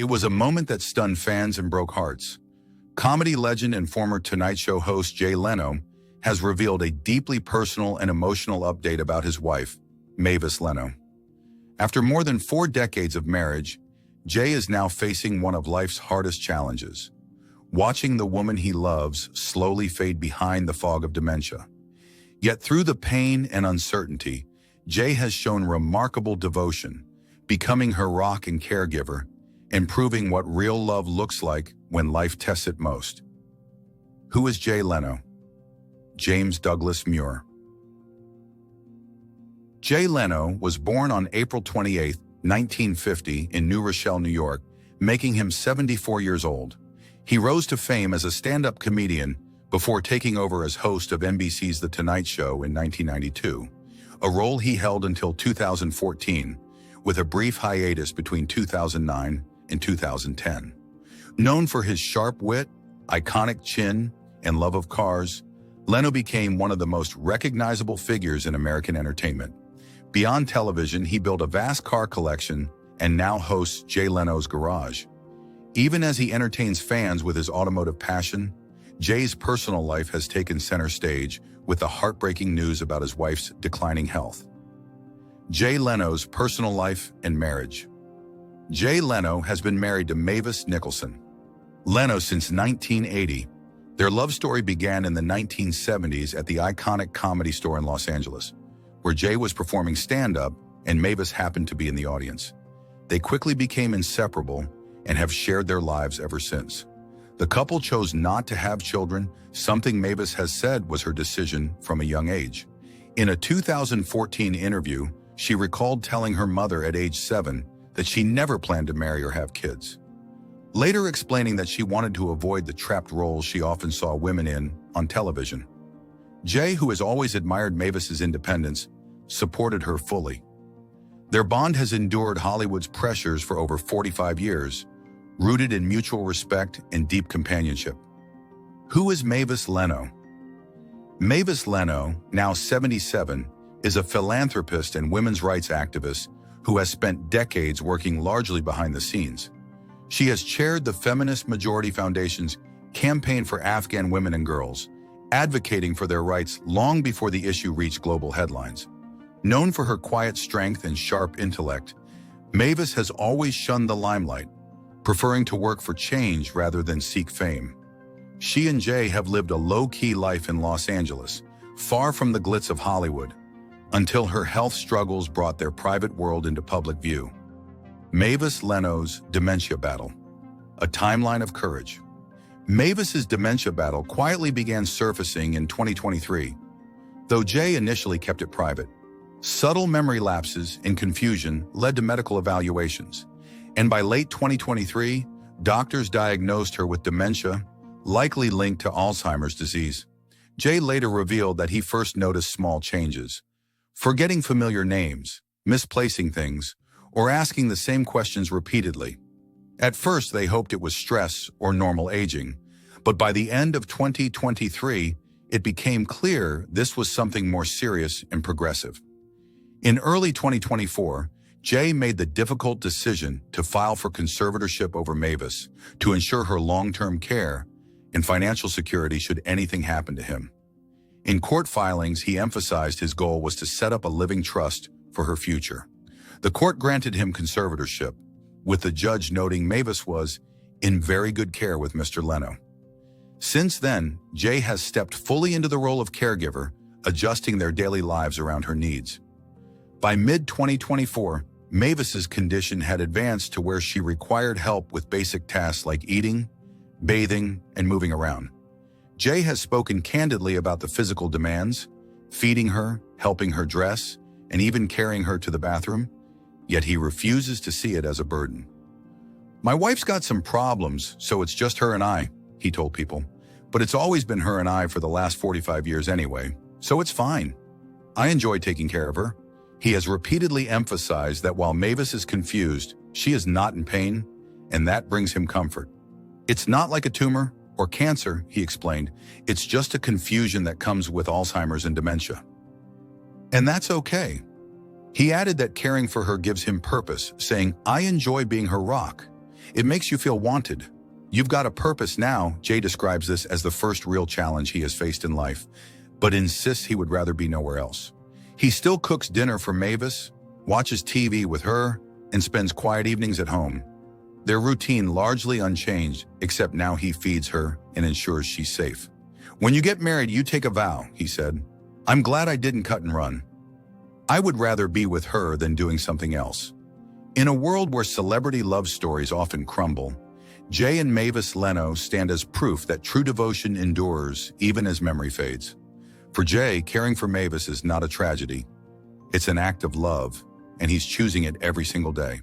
It was a moment that stunned fans and broke hearts. Comedy legend and former Tonight Show host Jay Leno has revealed a deeply personal and emotional update about his wife, Mavis Leno. After more than 4 decades of marriage, Jay is now facing one of life's hardest challenges: watching the woman he loves slowly fade behind the fog of dementia. Yet through the pain and uncertainty, Jay has shown remarkable devotion, becoming her rock and caregiver, and proving what real love looks like when life tests it most. Who is Jay Leno? James Douglas Muir. Jay Leno was born on April 28, 1950 in New Rochelle, New York, making him 74 years old. He rose to fame as a stand-up comedian before taking over as host of NBC's The Tonight Show in 1992, a role he held until 2014, with a brief hiatus between 2009 and 2010. Known for his sharp wit, iconic chin, and love of cars, Leno became one of the most recognizable figures in American entertainment. Beyond television, he built a vast car collection and now hosts Jay Leno's Garage. Even as he entertains fans with his automotive passion, Jay's personal life has taken center stage with the heartbreaking news about his wife's declining health. Jay Leno's personal life and marriage. Jay Leno has been married to Mavis Leno since 1980. Their love story began in the 1970s at the iconic Comedy Store in Los Angeles, where Jay was performing stand-up and Mavis happened to be in the audience. They quickly became inseparable and have shared their lives ever since. The couple chose not to have children, something Mavis has said was her decision from a young age. In a 2014 interview, she recalled telling her mother at age 7 that she never planned to marry or have kids, later explaining that she wanted to avoid the trapped roles she often saw women in on television. Jay, who has always admired Mavis's independence, supported her fully. Their bond has endured Hollywood's pressures for over 45 years, rooted in mutual respect and deep companionship. Who is Mavis Leno? Mavis Leno, now 77, is a philanthropist and women's rights activist who has spent decades working largely behind the scenes. She has chaired the Feminist Majority Foundation's campaign for Afghan women and girls, advocating for their rights long before the issue reached global headlines. Known for her quiet strength and sharp intellect, Mavis has always shunned the limelight, preferring to work for change rather than seek fame. She and Jay have lived a low-key life in Los Angeles, far from the glitz of Hollywood, until her health struggles brought their private world into public view. Mavis Leno's dementia battle, a timeline of courage. Mavis's dementia battle quietly began surfacing in 2023, though Jay initially kept it private. Subtle memory lapses and confusion led to medical evaluations, and by late 2023, doctors diagnosed her with dementia, likely linked to Alzheimer's disease. Jay later revealed that he first noticed small changes: forgetting familiar names, misplacing things, or asking the same questions repeatedly. At first, they hoped it was stress or normal aging, but by the end of 2023, it became clear this was something more serious and progressive. In early 2024, Jay made the difficult decision to file for conservatorship over Mavis to ensure her long-term care and financial security should anything happen to him. In court filings, he emphasized his goal was to set up a living trust for her future. The court granted him conservatorship, with the judge noting Mavis was in very good care with Mr. Leno. Since then, Jay has stepped fully into the role of caregiver, adjusting their daily lives around her needs. By mid-2024, Mavis's condition had advanced to where she required help with basic tasks like eating, bathing, and moving around. Jay has spoken candidly about the physical demands, feeding her, helping her dress, and even carrying her to the bathroom, yet he refuses to see it as a burden. "My wife's got some problems, so it's just her and I," he told People. "But it's always been her and I for the last 45 years anyway, so it's fine. I enjoy taking care of her." He has repeatedly emphasized that while Mavis is confused, she is not in pain, and that brings him comfort. "It's not like a tumor or cancer," he explained. "It's just a confusion that comes with Alzheimer's and dementia. And that's okay." He added that caring for her gives him purpose, saying, "I enjoy being her rock." It makes you feel wanted. You've got a purpose now. Jay describes this as the first real challenge he has faced in life, but insists he would rather be nowhere else. He still cooks dinner for Mavis, watches TV with her, and spends quiet evenings at home. Their routine largely unchanged, except now he feeds her and ensures she's safe. "When you get married, you take a vow," he said. "I'm glad I didn't cut and run. I would rather be with her than doing something else." In a world where celebrity love stories often crumble, Jay and Mavis Leno stand as proof that true devotion endures even as memory fades. For Jay, caring for Mavis is not a tragedy. It's an act of love, and he's choosing it every single day.